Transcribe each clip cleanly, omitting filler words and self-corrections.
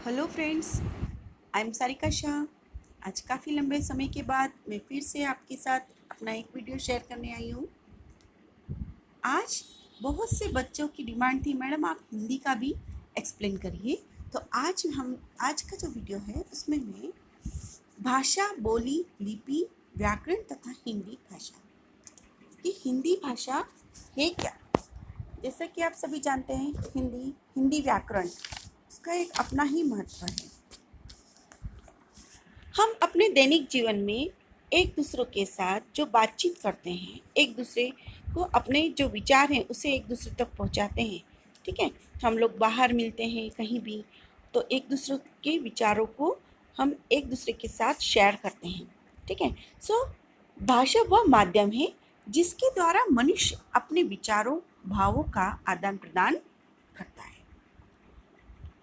Hello friends, I am Sarika Shah. आज काफ़ी लंबे समय के बाद मैं फिर से आपके साथ अपना एक वीडियो शेयर करने आई हूँ। आज बहुत से बच्चों की डिमांड थी, मैडम आप हिंदी का भी एक्सप्लेन करिए। तो आज का जो वीडियो है उसमें मैं भाषा, बोली, लिपि, व्याकरण तथा हिंदी भाषा, ये हिंदी भाषा है क्या। जैसा कि आप सभी जानते हैं, हिंदी व्याकरण उसका एक अपना ही महत्व है। हम अपने दैनिक जीवन में एक दूसरों के साथ जो बातचीत करते हैं, एक दूसरे को अपने जो विचार हैं उसे एक दूसरे तक पहुंचाते हैं। ठीक है, हम लोग बाहर मिलते हैं कहीं भी, तो एक दूसरे के विचारों को हम एक दूसरे के साथ शेयर करते हैं। ठीक है, सो भाषा वह माध्यम है जिसके द्वारा मनुष्य अपने विचारों, भावों का आदान प्रदान करता है।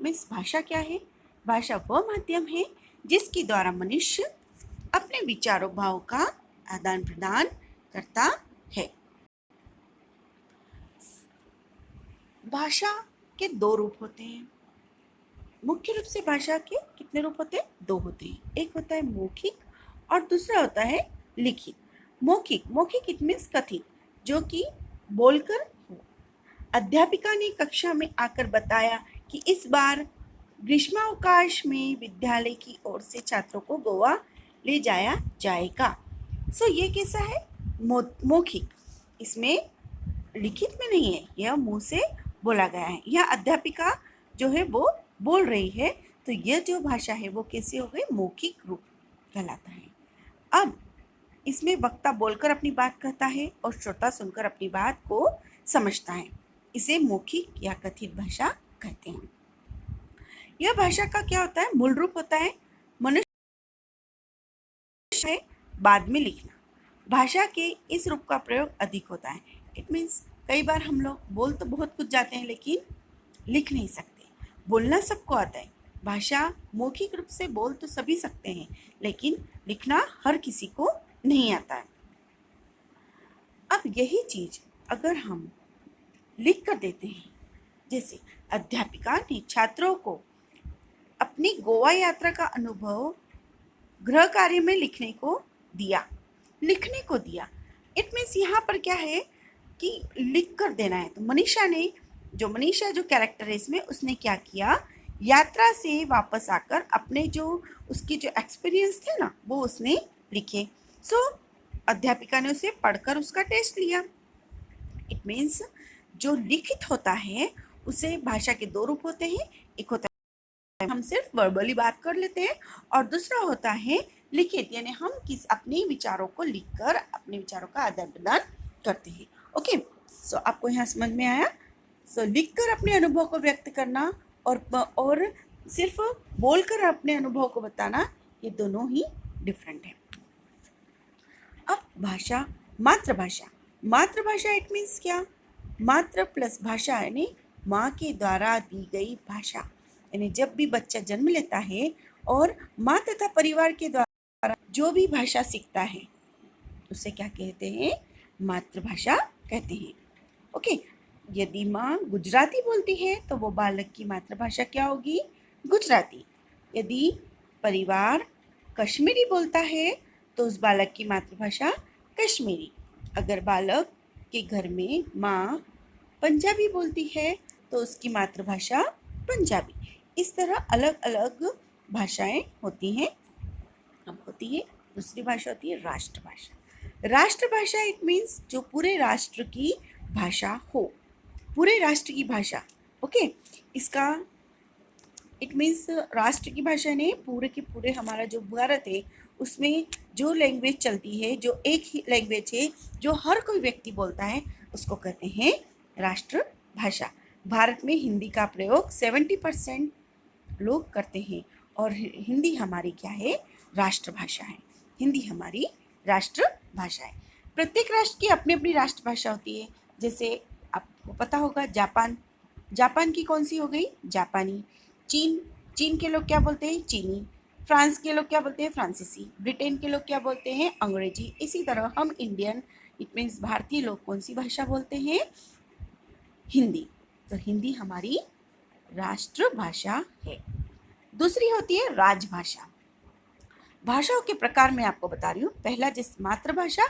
मीन्स भाषा क्या है? भाषा वह माध्यम है जिसके द्वारा मनुष्य अपने विचारों, भाव का आदान प्रदान करता है। भाषा के दो रूप होते हैं। मुख्य रूप से भाषा के कितने रूप होते हैं? दो होते हैं। एक होता है मौखिक और दूसरा होता है लिखित। मौखिक इट मीन्स कथित, जो कि बोलकर हो। अध्यापिका ने कक्षा में आकर बताया कि इस बार ग्रीष्मावकाश में विद्यालय की ओर से छात्रों को गोवा ले जाया जाएगा। ये कैसा है? मौखिक। इसमें लिखित में नहीं है, यह मुंह से बोला गया है। यह अध्यापिका जो है वो बोल रही है, तो यह जो भाषा है वो कैसे हो गई? मौखिक रूप कहलाता है। अब इसमें वक्ता बोलकर अपनी बात कहता है और श्रोता सुनकर अपनी बात को समझता है। इसे मौखिक या कथित भाषा कहते हैं। यह भाषा का क्या होता है? मूल रूप होता है मनुष्य है, बाद में लिखना। भाषा के इस रूप का प्रयोग अधिक होता है। इट मीन्स कई बार हम लोग बोल तो बहुत कुछ जाते हैं लेकिन लिख नहीं सकते। बोलना सबको आता है, भाषा मौखिक रूप से बोल तो सभी सकते हैं, लेकिन लिखना हर किसी को नहीं आता है। अब यही चीज अगर हम लिख कर देते हैं, जैसे अध्यापिका ने छात्रों को अपनी गोवा यात्रा का अनुभव गृह कार्य में लिखने को दिया। इट मीन्स यहाँ पर क्या है कि लिख कर देना है। तो मनीषा जो कैरेक्टर है इसमें, उसने क्या किया? यात्रा से वापस आकर अपने जो उसकी जो एक्सपीरियंस थे ना वो उसने लिखे। अध्यापिका ने उसे पढ़कर उसका टेस्ट लिया। इट मीन्स जो लिखित होता है उसे भाषा के दो रूप होते हैं। एक होता है हम सिर्फ वर्बली बात कर लेते हैं, और दूसरा होता है लिखित, यानी हम अपने विचारों को लिखकर अपने विचारों का आदान प्रदान करते हैं। ओके, आपको यहाँ समझ में आया? लिखकर अपने अनुभव को व्यक्त करना और सिर्फ बोलकर अपने अनुभव को बताना, ये दोनों ही डिफरेंट है। अब भाषा, मातृभाषा इट मीन्स क्या? मातृ प्लस भाषा यानी माँ के द्वारा दी गई भाषा। यानी जब भी बच्चा जन्म लेता है और माँ तथा परिवार के द्वारा जो भी भाषा सीखता है उसे क्या कहते हैं? मातृभाषा कहते हैं। ओके, यदि माँ गुजराती बोलती है तो वो बालक की मातृभाषा क्या होगी? गुजराती। यदि परिवार कश्मीरी बोलता है तो उस बालक की मातृभाषा कश्मीरी। अगर बालक के घर में माँ पंजाबी बोलती है तो उसकी मातृभाषा पंजाबी। इस तरह अलग अलग भाषाएं होती हैं। अब होती है दूसरी भाषा, होती है राष्ट्रभाषा। राष्ट्रभाषा इट मीन्स जो पूरे राष्ट्र की भाषा हो, पूरे राष्ट्र की भाषा। ओके, इसका इट मीन्स राष्ट्र की भाषा ने पूरे के पूरे हमारा जो भारत है उसमें जो लैंग्वेज चलती है, जो एक ही लैंग्वेज है जो हर कोई व्यक्ति बोलता है, उसको कहते हैं राष्ट्रभाषा। भारत में हिंदी का प्रयोग 70% लोग करते हैं और हिंदी हमारी क्या है? राष्ट्रभाषा है। हिंदी हमारी राष्ट्रभाषा है। प्रत्येक राष्ट्र की अपनी अपनी राष्ट्रभाषा होती है। जैसे आपको पता होगा जापान की कौन सी हो गई? जापानी। चीन के लोग क्या बोलते हैं? चीनी। फ्रांस के लोग क्या बोलते हैं? फ्रांसीसी। ब्रिटेन के लोग क्या बोलते हैं? अंग्रेजी। इसी तरह हम इंडियन इट मीन्स भारतीय लोग कौन सी भाषा बोलते हैं? हिंदी। तो हिंदी हमारी राष्ट्रभाषा है। दूसरी होती है राजभाषा। भाषाओं के प्रकार मैं आपको बता रही हूँ। पहला जैसे मातृभाषा,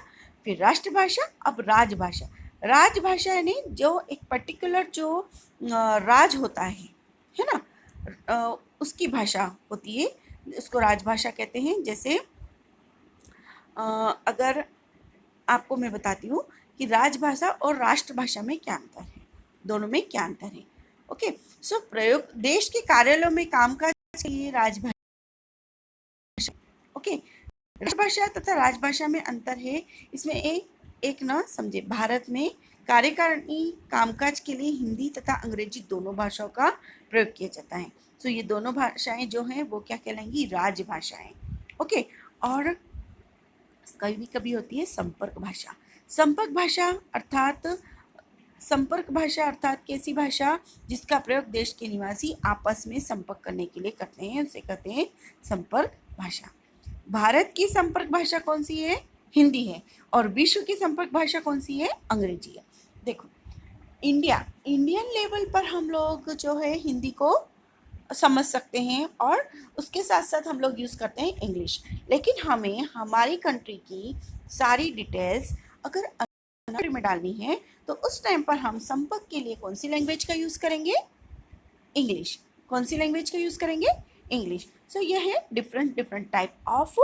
फिर राष्ट्रभाषा, अब राजभाषा। राजभाषा यानी जो एक पर्टिकुलर जो राज होता है ना, उसकी भाषा होती है, उसको राजभाषा कहते हैं। जैसे अगर आपको मैं बताती हूँ कि राजभाषा और राष्ट्रभाषा में क्या अंतर है, दोनों में क्या अंतर है। ओके, सो प्रयोग देश के कार्यालयों में कामकाज के लिए राजभाषा। ओके, राष्ट्रभाषा तथा राजभाषा में अंतर है। इसमें एक ना समझे, भारत में कार्यकारिणी कामकाज के लिए हिंदी तथा अंग्रेजी दोनों भाषाओं का प्रयोग किया जाता है। तो ये दोनों भाषाएं जो हैं वो क्या कहलाएंगी, राजभाषाएं। ओके, और कभी कभी होती है संपर्क भाषा। संपर्क भाषा अर्थात कैसी भाषा जिसका प्रयोग देश के निवासी आपस में संपर्क करने के लिए करते हैं, उसे कहते हैं संपर्क भाषा। भारत की संपर्क भाषा कौन सी है, हिंदी है, और विश्व की संपर्क भाषा कौन सी है, अंग्रेजी है। देखो, इंडियन लेवल पर हम लोग जो है हिंदी को समझ सकते हैं और उसके साथ साथ हम लोग यूज़ करते हैं इंग्लिश। लेकिन हमें हमारी कंट्री की सारी डिटेल्स अगर कंट्री में डालनी है तो उस टाइम पर हम संपर्क के लिए कौन सी लैंग्वेज का यूज़ करेंगे, इंग्लिश। कौन सी लैंग्वेज का यूज़ करेंगे, इंग्लिश। सो यह है डिफरेंट टाइप ऑफ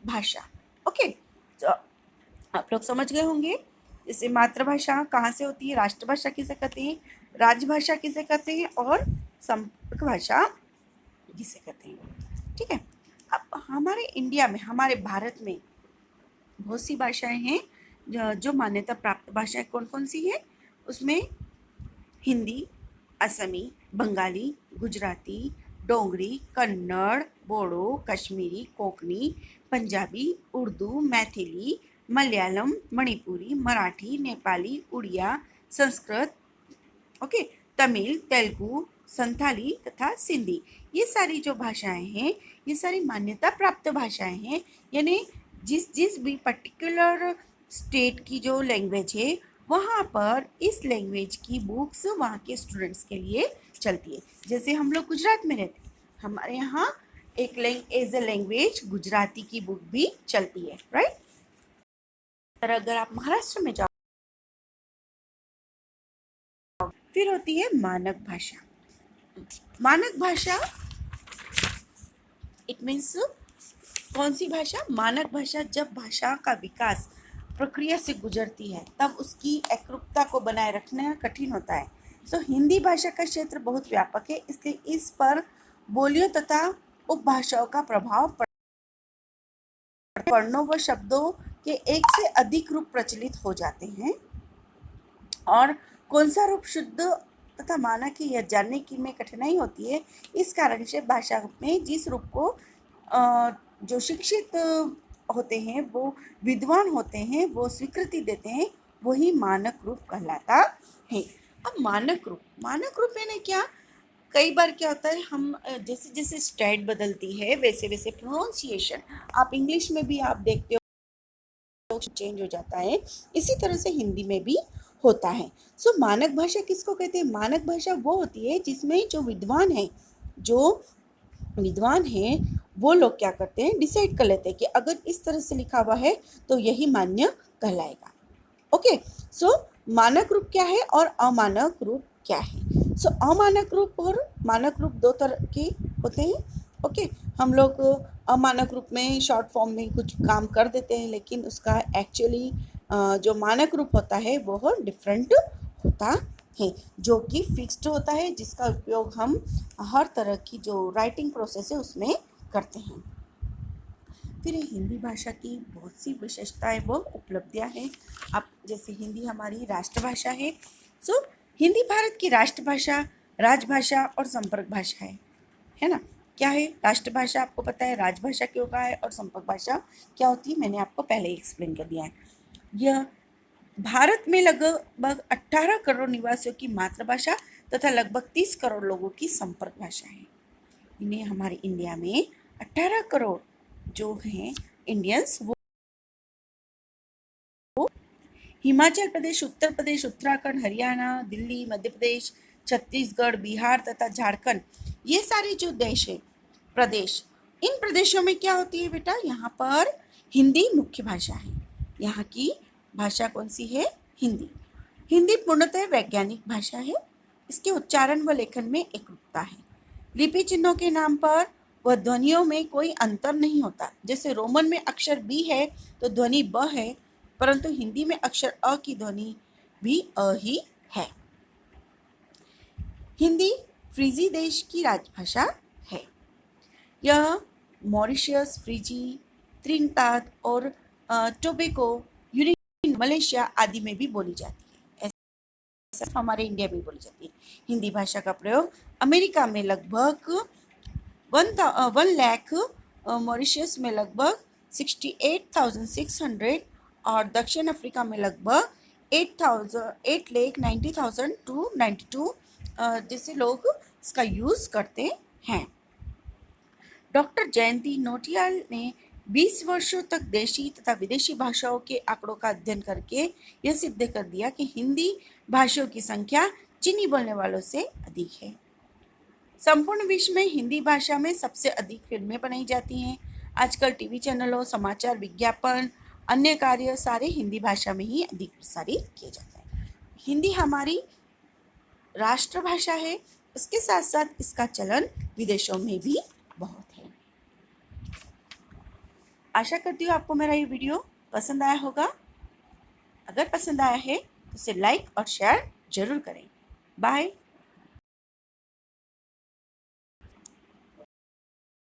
भाषा। ओके, तो आप लोग समझ गए होंगे। जैसे मातृभाषा कहाँ से होती है, राष्ट्रभाषा किसे कहते हैं, राजभाषा किसे कहते हैं, और संपर्क भाषा किसे कहते हैं। ठीक है, अब हमारे इंडिया में, हमारे भारत में बहुत सी भाषाएं हैं जो मान्यता प्राप्त भाषाएं कौन कौन सी है, उसमें हिंदी, असमी, बंगाली, गुजराती, डोंगरी, कन्नड़, बोडो, कश्मीरी, कोंकणी, पंजाबी, उर्दू, मैथिली, मलयालम, मणिपुरी, मराठी, नेपाली, उड़िया, संस्कृत, ओके, तमिल, तेलुगु, संथाली तथा सिंधी। ये सारी जो भाषाएं हैं ये सारी मान्यता प्राप्त भाषाएं हैं, यानी जिस भी पर्टिकुलर स्टेट की जो लैंग्वेज है वहाँ पर इस लैंग्वेज की बुक्स वहाँ के स्टूडेंट्स के लिए चलती है। जैसे हम लोग गुजरात में रहते हैं, हमारे यहाँ एक एज ए लैंग्वेज गुजराती की बुक भी चलती है, राइट। और अगर आप महाराष्ट्र में जाओ फिर होती है मानक भाषा। मानक भाषा इट मीन्स कौन सी भाषा, मानक भाषा जब भाषा का विकास प्रक्रिया से गुजरती है तब उसकी एकरूपता को बनाए रखना कठिन होता है। सो हिंदी भाषा का क्षेत्र बहुत व्यापक है, इसलिए इस पर बोलियों तथा उपभाषाओं का प्रभाव वर्णों व शब्दों के एक से अधिक रूप प्रचलित हो जाते हैं, और कौन सा रूप शुद्ध तथा मानक है यह जानने की में कठिनाई होती है। इस कारण से भाषा में जिस रूप को जो शिक्षित होते हैं, वो विद्वान होते हैं, वो स्वीकृति देते हैं, वही मानक रूप कहलाता है। अब मानक रूप यानी क्या, कई बार क्या होता है, हम जैसे जैसे स्टेट बदलती है वैसे वैसे प्रोनाउंसिएशन, आप इंग्लिश में भी आप देखते हो चेंज हो जाता है, इसी तरह से हिंदी में भी होता है। सो मानक भाषा किसको कहते हैं, मानक भाषा वो होती है जिसमें जो विद्वान हैं वो लोग क्या करते हैं, डिसाइड कर लेते हैं कि अगर इस तरह से लिखा हुआ है तो यही मान्य कहलाएगा। ओके, सो मानक रूप क्या है और अमानक रूप क्या है। सो अमानक रूप और मानक रूप दो तरह के होते हैं। ओके, हम लोग अमानक रूप में शॉर्ट फॉर्म में कुछ काम कर देते हैं, लेकिन उसका एक्चुअली जो मानक रूप होता है वो डिफरेंट होता है, जो कि फिक्स्ड होता है, जिसका उपयोग हम हर तरह की जो राइटिंग प्रोसेस है उसमें करते हैं। फिर हिंदी भाषा की बहुत सी विशेषताएं व उपलब्धियां हैं। अब जैसे हिंदी हमारी राष्ट्रभाषा है, सो हिंदी भारत की राष्ट्रभाषा, राजभाषा और संपर्क भाषा है ना। क्या है राष्ट्रभाषा, आपको पता है, राजभाषा क्यों कहा है, और संपर्क भाषा क्या होती है, मैंने आपको पहले ही एक्सप्लेन कर दिया है। यह भारत में लगभग 18 करोड़ निवासियों की मातृभाषा तथा लगभग 30 करोड़ लोगों की संपर्क भाषा है। इन्हें हमारे इंडिया में 18 करोड़ जो हैं इंडियंस, वो हिमाचल प्रदेश, उत्तर प्रदेश, उत्तराखंड, हरियाणा, दिल्ली, मध्य प्रदेश, छत्तीसगढ़, बिहार तथा झारखंड, ये सारे जो देश है प्रदेश। इन प्रदेशों में क्या होती है बेटा? यहाँ पर हिंदी मुख्य भाषा है। यहाँ की भाषा कौन सी है? हिंदी। हिंदी पूर्णतः वैज्ञानिक भाषा है। इसके उच्चारण व लेखन में एकरूपता है। लिपि चिन्हों के नाम पर व ध्वनियों में कोई अंतर नहीं होता। जैसे रोमन में अक्षर बी है तो ध्वनि ब है, परंतु हिंदी में अक्षर अ की ध्वनि भी अ ही है। हिंदी फ्रीजी देश की राजभाषा है। यह मॉरिशस, फिजी, त्रिनिदाद और टोबैगो, यूनाइटेड मलेशिया आदि में भी बोली जाती है। ऐसा हमारे इंडिया में बोली जाती है। हिंदी भाषा का प्रयोग अमेरिका में लगभग 1 लाख, मॉरिशस में लगभग 68,600 और दक्षिण अफ्रीका में लगभग 8,90,000 टू 92 जैसे लोग इसका यूज करते हैं। डॉक्टर जयंती नौटियाल ने 20 वर्षों तक देशी तथा विदेशी भाषाओं के आंकड़ों का अध्ययन करके यह सिद्ध कर दिया कि हिंदी भाषाओं की संख्या चीनी बोलने वालों से अधिक है। संपूर्ण विश्व में हिंदी भाषा में सबसे अधिक फिल्में बनाई जाती हैं। आजकल टीवी चैनलों, समाचार, विज्ञापन, अन्य कार्य सारे हिंदी भाषा में ही अधिक प्रसारित किए जाते हैं। हिंदी हमारी राष्ट्रभाषा है। इसके साथ साथ इसका चलन विदेशों में भी बहुत है। आशा करती हूँ आपको मेरा ये वीडियो पसंद आया होगा। अगर पसंद आया है तो इसे लाइक और शेयर जरूर करें। बाय।